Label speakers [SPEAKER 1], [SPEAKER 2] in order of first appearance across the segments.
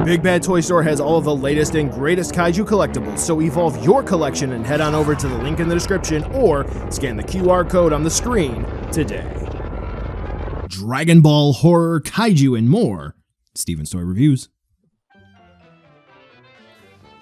[SPEAKER 1] Big Bad Toy Store has all of the latest and greatest kaiju collectibles, so evolve your collection and head on over to the link in the description or scan the QR code on the screen today. Dragon Ball, horror, kaiju, and more. Steven's Toy Reviews.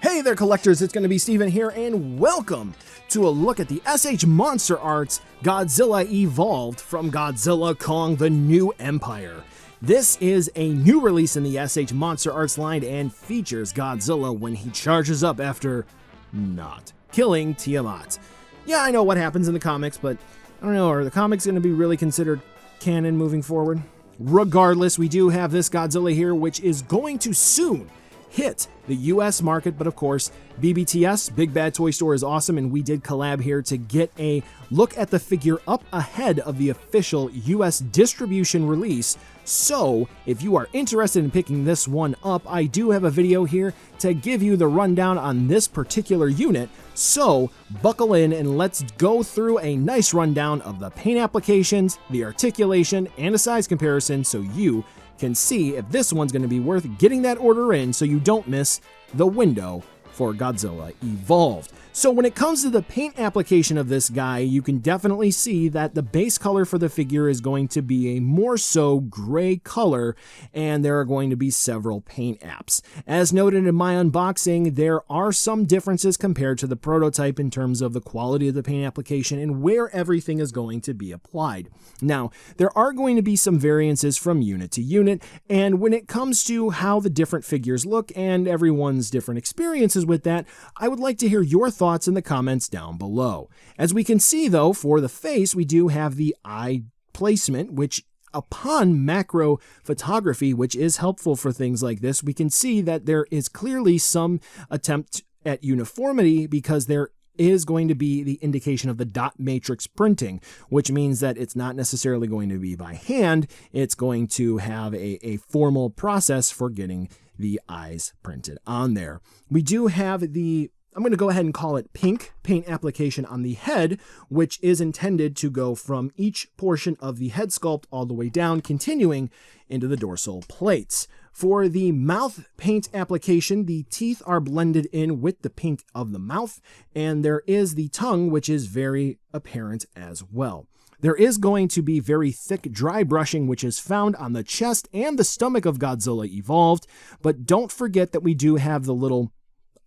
[SPEAKER 1] Hey there collectors, it's going to be Steven here, and welcome to a look at the SH MonsterArts Godzilla Evolved from Godzilla Kong: The New Empire. This is a new release in the SH MonsterArts line and features Godzilla when he charges up after not killing Tiamat. Yeah, I know what happens in the comics, but I don't know, are the comics going to be really considered canon moving forward? Regardless, we do have this Godzilla here, which is going to soon hit the US market, but of course, BBTS, Big Bad Toy Store, is awesome, and we did collab here to get a look at the figure up ahead of the official US distribution release. So, if you are interested in picking this one up, I do have a video here to give you the rundown on this particular unit. So, buckle in and let's go through a nice rundown of the paint applications, the articulation, and a size comparison so you can see if this one's going to be worth getting that order in so you don't miss the window for Godzilla Evolved. So when it comes to the paint application of this guy, you can definitely see that the base color for the figure is going to be a more so gray color, and there are going to be several paint apps. As noted in my unboxing, there are some differences compared to the prototype in terms of the quality of the paint application and where everything is going to be applied. Now, there are going to be some variances from unit to unit, and when it comes to how the different figures look and everyone's different experiences with that, I would like to hear your thoughts in the comments down below. As we can see though, for the face, we do have the eye placement, which upon macro photography, which is helpful for things like this, we can see that there is clearly some attempt at uniformity because there is going to be the indication of the dot matrix printing, which means that it's not necessarily going to be by hand. It's going to have a formal process for getting the eyes printed on there. We do have the, I'm going to go ahead and call it pink paint application on the head, which is intended to go from each portion of the head sculpt all the way down, continuing into the dorsal plates. For the mouth paint application, the teeth are blended in with the pink of the mouth, and there is the tongue, which is very apparent as well. There is going to be very thick dry brushing, which is found on the chest and the stomach of Godzilla Evolved, but don't forget that we do have the little,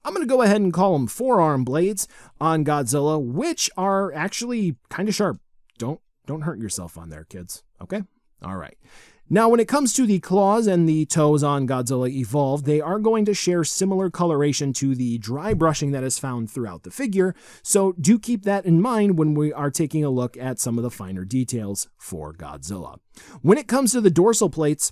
[SPEAKER 1] I'm going to go ahead and call them forearm blades on Godzilla, which are actually kind of sharp. Don't hurt yourself on there, kids. Okay? All right. Now, when it comes to the claws and the toes on Godzilla Evolved, they are going to share similar coloration to the dry brushing that is found throughout the figure, so do keep that in mind when we are taking a look at some of the finer details for Godzilla. When it comes to the dorsal plates,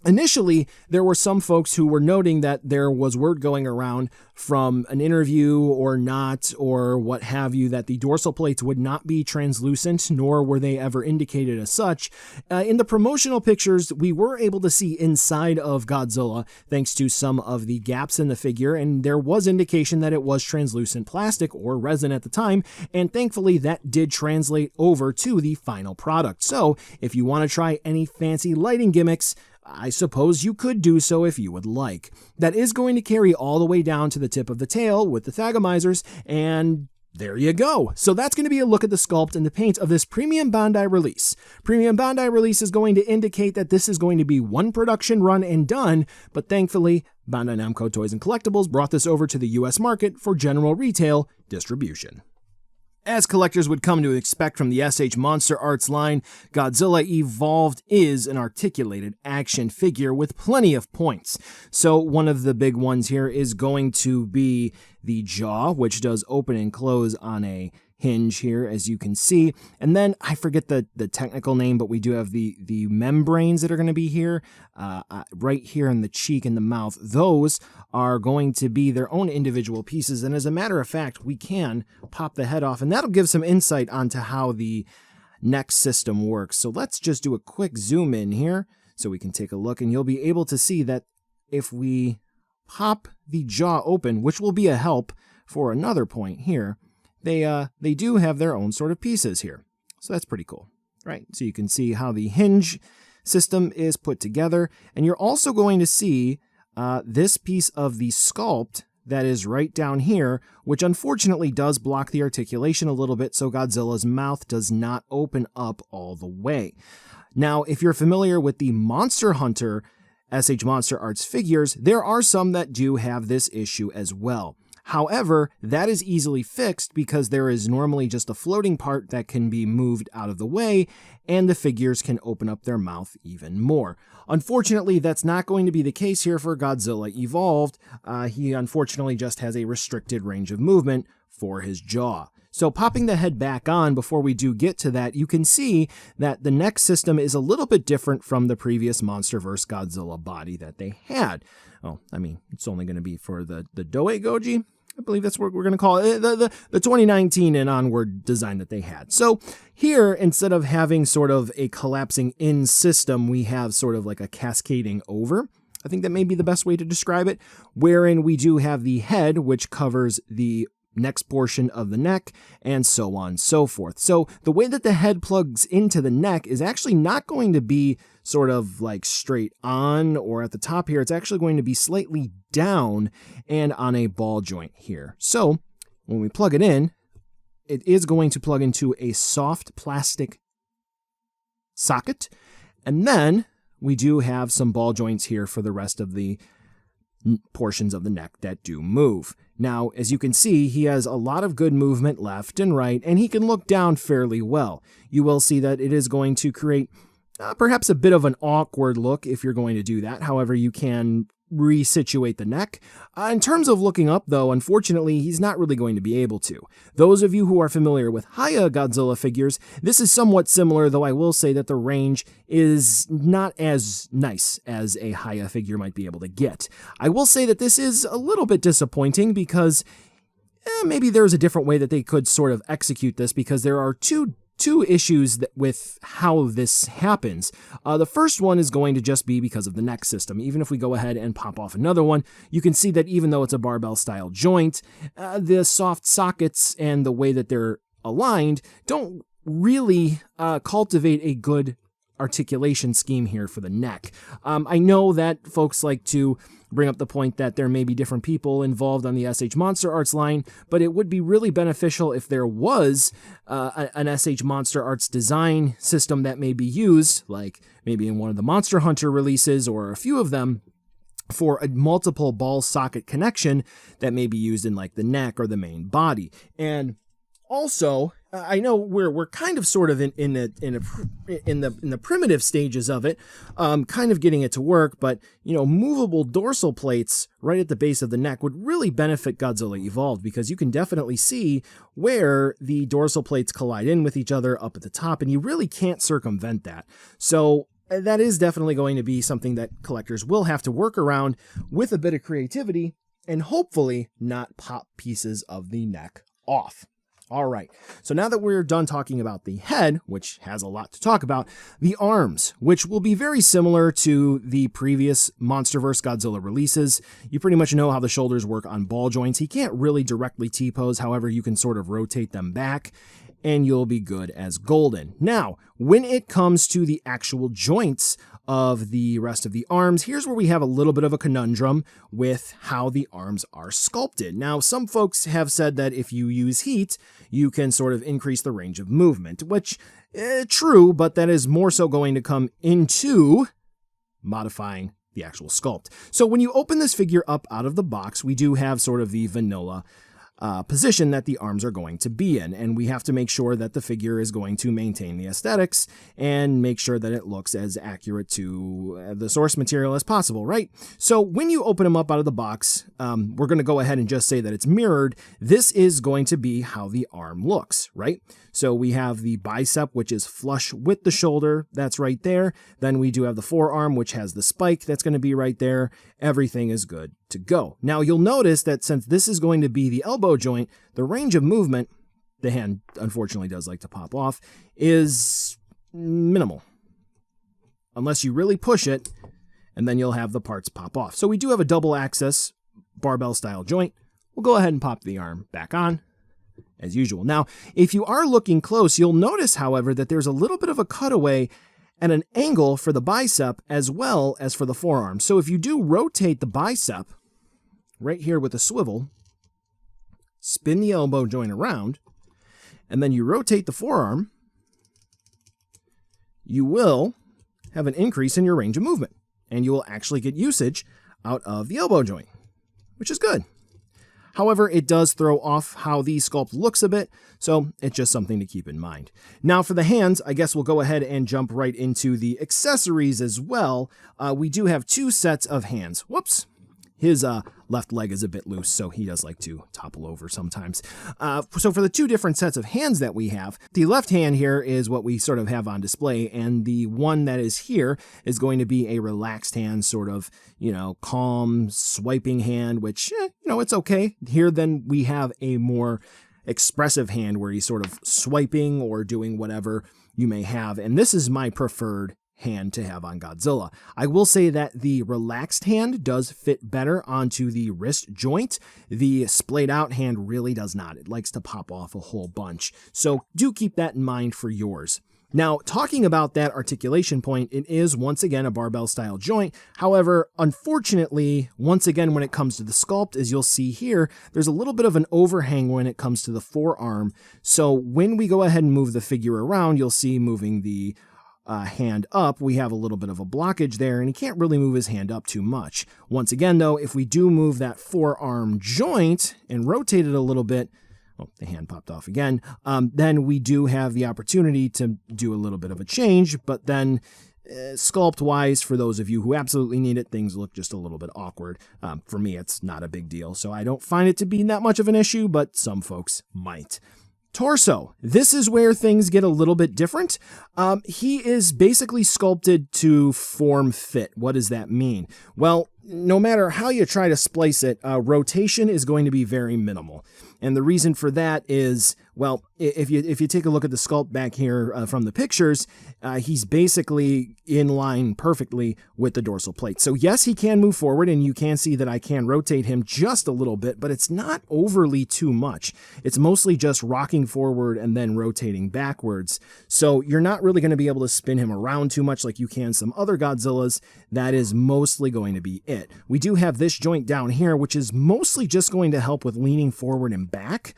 [SPEAKER 1] initially, there were some folks who were noting that there was word going around from an interview or not, or what have you, that the dorsal plates would not be translucent, nor were they ever indicated as such. In the promotional pictures, we were able to see inside of Godzilla, thanks to some of the gaps in the figure, and there was indication that it was translucent plastic or resin at the time, and thankfully that did translate over to the final product. So, if you want to try any fancy lighting gimmicks, I suppose you could do so if you would like. That is going to carry all the way down to the tip of the tail with the thagomizers, and there you go. So that's going to be a look at the sculpt and the paint of this Premium Bandai release. Premium Bandai release is going to indicate that this is going to be one production run and done, but thankfully, Bandai Namco Toys and Collectibles brought this over to the US market for general retail distribution. As collectors would come to expect from the SH MonsterArts line, Godzilla Evolved is an articulated action figure with plenty of points. So one of the big ones here is going to be the jaw, which does open and close on a hinge here, as you can see. And then, I forget the technical name, but we do have the membranes that are going to be here, right here in the cheek and the mouth. Those are going to be their own individual pieces, and as a matter of fact, we can pop the head off, and that'll give some insight onto how the neck system works. So let's just do a quick zoom in here, so we can take a look, and you'll be able to see that if we pop the jaw open, which will be a help for another point here, they do have their own sort of pieces here. So that's pretty cool, right? So you can see how the hinge system is put together, and you're also going to see this piece of the sculpt that is right down here, which unfortunately does block the articulation a little bit, so Godzilla's mouth does not open up all the way. Now, if you're familiar with the Monster Hunter SH Monster Arts figures, there are some that do have this issue as well. However, that is easily fixed because there is normally just a floating part that can be moved out of the way, and the figures can open up their mouth even more. Unfortunately, that's not going to be the case here for Godzilla Evolved. He unfortunately just has a restricted range of movement for his jaw. So popping the head back on before we do get to that, you can see that the neck system is a little bit different from the previous MonsterVerse Godzilla body that they had. Oh, I mean, it's only going to be for the Doei Goji. I believe that's what we're going to call it, the 2019 and onward design that they had. So here, instead of having sort of a collapsing in system, we have sort of like a cascading over. I think that may be the best way to describe it, wherein we do have the head, which covers the next portion of the neck, and so on and so forth. So the way that the head plugs into the neck is actually not going to be sort of like straight on or at the top here. It's actually going to be slightly down and on a ball joint here. So when we plug it in, it is going to plug into a soft plastic socket. And then we do have some ball joints here for the rest of the portions of the neck that do move. Now, as you can see, he has a lot of good movement left and right, and he can look down fairly well. You will see that it is going to create perhaps a bit of an awkward look if you're going to do that. However, you can resituate the neck. In terms of looking up, though, unfortunately, he's not really going to be able to. Those of you who are familiar with Haya Godzilla figures, this is somewhat similar, though I will say that the range is not as nice as a Haya figure might be able to get. I will say that this is a little bit disappointing because maybe there's a different way that they could sort of execute this, because there are two issues with how this happens. The first one is going to just be because of the neck system. Even if we go ahead and pop off another one, you can see that even though it's a barbell style joint, the soft sockets and the way that they're aligned don't really cultivate a good articulation scheme here for the neck. I know that folks like to bring up the point that there may be different people involved on the SH Monster Arts line, but it would be really beneficial if there was an SH Monster Arts design system that may be used, like maybe in one of the Monster Hunter releases or a few of them, for a multiple ball socket connection that may be used in like the neck or the main body. And also, I know we're kind of sort of in the primitive stages of it, kind of getting it to work, but movable dorsal plates right at the base of the neck would really benefit Godzilla Evolved, because you can definitely see where the dorsal plates collide in with each other up at the top, and you really can't circumvent that. So that is definitely going to be something that collectors will have to work around with a bit of creativity, and hopefully not pop pieces of the neck off. All right, so now that we're done talking about the head, which has a lot to talk about, the arms, which will be very similar to the previous MonsterVerse Godzilla releases. You pretty much know how the shoulders work on ball joints. He can't really directly T-pose, however, you can sort of rotate them back, and you'll be good as golden. Now, when it comes to the actual joints of the rest of the arms, here's where we have a little bit of a conundrum with how the arms are sculpted. Now, some folks have said that if you use heat, you can sort of increase the range of movement, which, true, but that is more so going to come into modifying the actual sculpt. So when you open this figure up out of the box, we do have sort of the vanilla position that the arms are going to be in, and we have to make sure that the figure is going to maintain the aesthetics and make sure that it looks as accurate to the source material as possible, right? So when you open them up out of the box, we're going to go ahead and just say that it's mirrored. This is going to be how the arm looks, right? So we have the bicep, which is flush with the shoulder. That's right there. Then we do have the forearm, which has the spike. That's going to be right there. Everything is good to go. Now you'll notice that since this is going to be the elbow joint, the range of movement, the hand unfortunately does like to pop off, is minimal. Unless you really push it, and then you'll have the parts pop off. So we do have a double axis barbell style joint. We'll go ahead and pop the arm back on as usual. Now, if you are looking close, you'll notice, however, that there's a little bit of a cutaway and an angle for the bicep as well as for the forearm. So if you do rotate the bicep right here with a swivel, spin the elbow joint around, and then you rotate the forearm, you will have an increase in your range of movement, and you will actually get usage out of the elbow joint, which is good. However, it does throw off how the sculpt looks a bit, so it's just something to keep in mind. Now for the hands, I guess we'll go ahead and jump right into the accessories as well. We do have 2 sets of hands. Whoops. His left leg is a bit loose, so he does like to topple over sometimes. So for the 2 different sets of hands that we have, the left hand here is what we sort of have on display, and the one that is here is going to be a relaxed hand, sort of, calm, swiping hand, which, it's okay. Here then we have a more expressive hand where he's sort of swiping or doing whatever you may have, and this is my preferred hand to have on Godzilla. I will say that the relaxed hand does fit better onto the wrist joint. The splayed out hand really does not. It likes to pop off a whole bunch. So do keep that in mind for yours. Now, talking about that articulation point, it is once again a barbell style joint. However, unfortunately, once again, when it comes to the sculpt, as you'll see here, there's a little bit of an overhang when it comes to the forearm. So when we go ahead and move the figure around, you'll see moving the hand up, we have a little bit of a blockage there, and he can't really move his hand up too much. Once again, though, if we do move that forearm joint and rotate it a little bit, oh, the hand popped off again, then we do have the opportunity to do a little bit of a change, but then sculpt-wise, for those of you who absolutely need it, things look just a little bit awkward. For me, it's not a big deal, so I don't find it to be that much of an issue, but some folks might. Torso. This is where things get a little bit different. He is basically sculpted to form fit. What does that mean? Well, no matter how you try to splice it, rotation is going to be very minimal. And the reason for that is, well, if you take a look at the sculpt back here from the pictures, he's basically in line perfectly with the dorsal plate. So yes, he can move forward, and you can see that I can rotate him just a little bit, but it's not overly too much. It's mostly just rocking forward and then rotating backwards. So you're not really going to be able to spin him around too much like you can some other Godzillas. That is mostly going to be it. We do have this joint down here, which is mostly just going to help with leaning forward and back.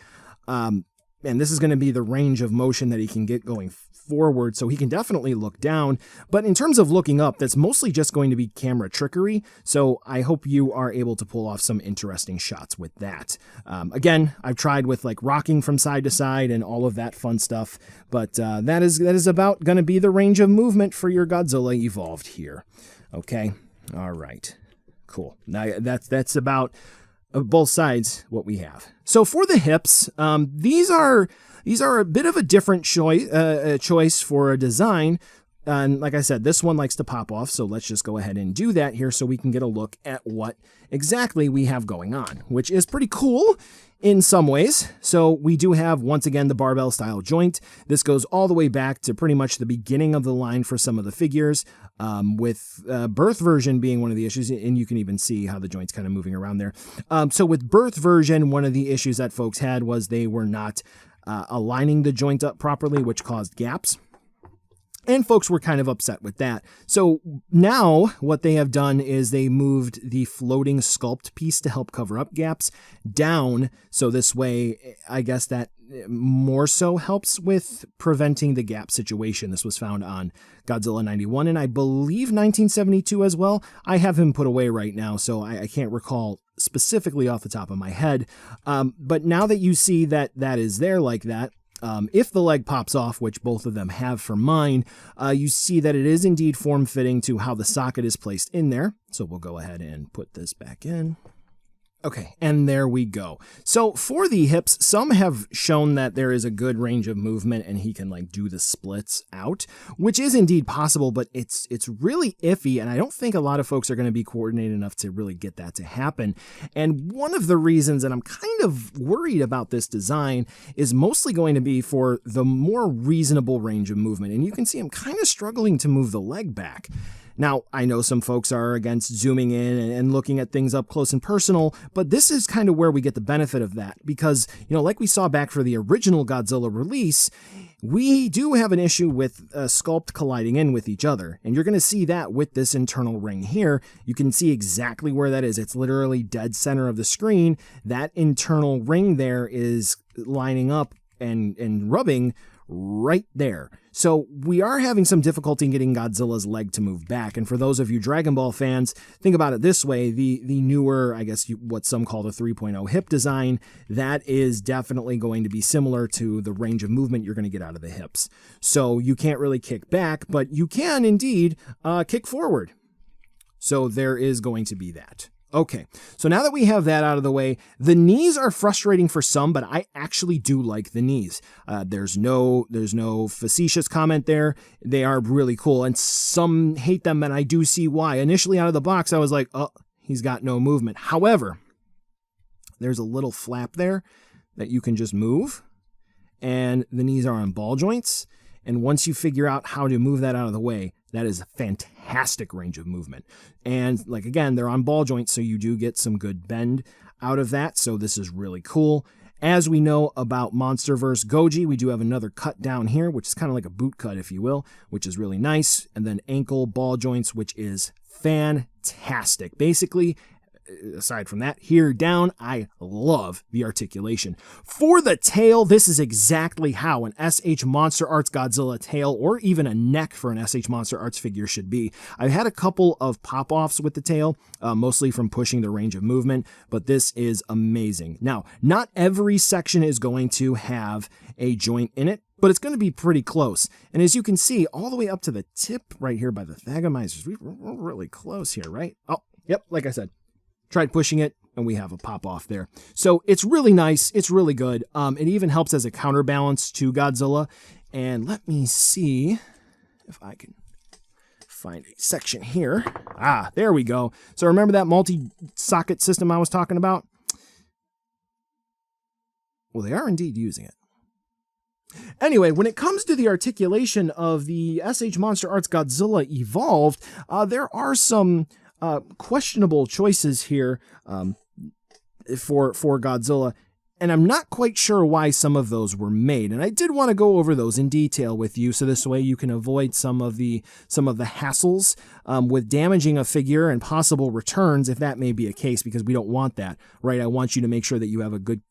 [SPEAKER 1] And this is going to be the range of motion that he can get going forward, so he can definitely look down. But in terms of looking up, that's mostly just going to be camera trickery, so I hope you are able to pull off some interesting shots with that. Again, I've tried with like rocking from side to side and all of that fun stuff, but that is about going to be the range of movement for your Godzilla Evolved here. Okay, all right, cool. Now that's about both sides what we have. So for the hips, these are a bit of a different choice for a design. And like I said, this one likes to pop off, so let's just go ahead and do that here so we can get a look at what exactly we have going on, which is pretty cool in some ways. So we do have, once again, the barbell style joint. This goes all the way back to pretty much the beginning of the line for some of the figures, with birth version being one of the issues, and you can even see how the joint's kind of moving around there. So with birth version, one of the issues that folks had was they were not aligning the joint up properly, which caused gaps. And folks were kind of upset with that. So now what they have done is they moved the floating sculpt piece to help cover up gaps down. So this way, I guess that more so helps with preventing the gap situation. This was found on Godzilla 91 and I believe 1972 as well. I have him put away right now, so I can't recall specifically off the top of my head. But now that you see that that is there like that, if the leg pops off, which both of them have for mine, you see that it is indeed form-fitting to how the socket is placed in there. So we'll go ahead and put this back in. Okay, and there we go. So for the hips, some have shown that there is a good range of movement and he can like do the splits out, which is indeed possible, but it's really iffy, and I don't think a lot of folks are going to be coordinated enough to really get that to happen. And one of the reasons that I'm kind of worried about this design is mostly going to be for the more reasonable range of movement, and you can see I'm kind of struggling to move the leg back. Now, I know some folks are against zooming in and looking at things up close and personal, but this is kind of where we get the benefit of that because, you know, like we saw back for the original Godzilla release, we do have an issue with sculpt colliding in with each other, and you're going to see that with this internal ring here. You can see exactly where that is. It's literally dead center of the screen. That internal ring there is lining up and rubbing right there. So we are having some difficulty in getting Godzilla's leg to move back. And for those of you Dragon Ball fans, think about it this way. The newer, I guess what some call the 3.0 hip design, that is definitely going to be similar to the range of movement you're going to get out of the hips. So you can't really kick back, but you can indeed kick forward. So there is going to be that. Okay, so now that we have that out of the way, the knees are frustrating for some, but I actually do like the knees. There's no facetious comment there. They are really cool, and some hate them, and I do see why. Initially out of the box, I was like, oh, he's got no movement. However, there's a little flap there that you can just move, and the knees are on ball joints, and once you figure out how to move that out of the way, that is a fantastic range of movement. And like, again, they're on ball joints, so you do get some good bend out of that. So this is really cool. As we know about MonsterVerse Goji, we do have another cut down here, which is kind of like a boot cut, if you will, which is really nice. And then ankle ball joints, which is fantastic. Basically, aside from that, here down, I love the articulation. For the tail, this is exactly how an SH MonsterArts Godzilla tail, or even a neck for an SH MonsterArts figure, should be. I've had a couple of pop-offs with the tail, mostly from pushing the range of movement, but this is amazing. Now, not every section is going to have a joint in it, but it's going to be pretty close. And as you can see, all the way up to the tip right here by the thagomizers, we're really close here, right? Oh, yep, like I said. Tried pushing it, and we have a pop-off there. So it's really nice. It's really good. It even helps as a counterbalance to Godzilla. And let me see if I can find a section here. Ah, there we go. So remember that multi-socket system I was talking about? Well, they are indeed using it. Anyway, when it comes to the articulation of the SH MonsterArts Godzilla Evolved, there are some questionable choices here for Godzilla, and I'm not quite sure why some of those were made. And I did want to go over those in detail with you, so this way you can avoid some of the hassles with damaging a figure and possible returns, if that may be a case, because we don't want that, right? I want you to make sure that you have a good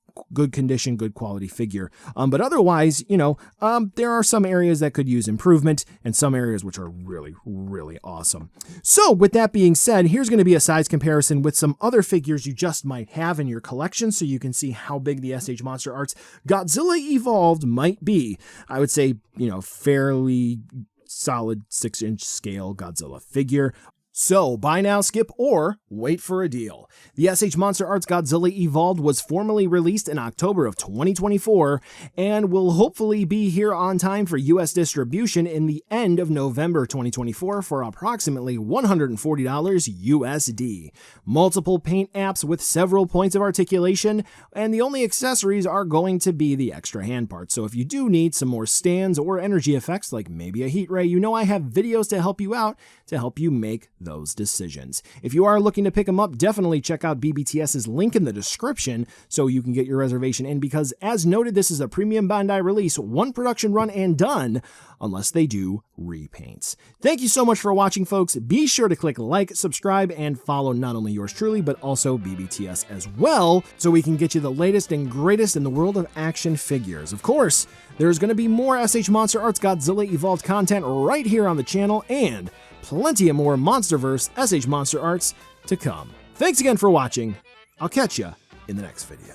[SPEAKER 1] condition, good quality figure. But otherwise, there are some areas that could use improvement and some areas which are really, really awesome. So with that being said, here's going to be a size comparison with some other figures you just might have in your collection, so you can see how big the SH MonsterArts Godzilla Evolved might be. I would say, fairly solid 6-inch scale Godzilla figure. So, buy now, skip, or wait for a deal. The SH MonsterArts Godzilla Evolved was formally released in October of 2024 and will hopefully be here on time for US distribution in the end of November 2024 for approximately $140 USD. Multiple paint apps with several points of articulation, and the only accessories are going to be the extra hand parts. So if you do need some more stands or energy effects, like maybe a heat ray, I have videos to help you out to help you make those decisions. If you are looking to pick them up, definitely check out BBTS's link in the description so you can get your reservation in, because as noted, this is a premium Bandai release, one production run and done, unless they do repaints. Thank you so much for watching, folks. Be sure to click like, subscribe, and follow not only yours truly, but also BBTS as well, so we can get you the latest and greatest in the world of action figures. Of course, there's going to be more SH MonsterArts Godzilla Evolved content right here on the channel, and plenty of more MonsterVerse SH MonsterArts to come. Thanks again for watching. I'll catch ya in the next video.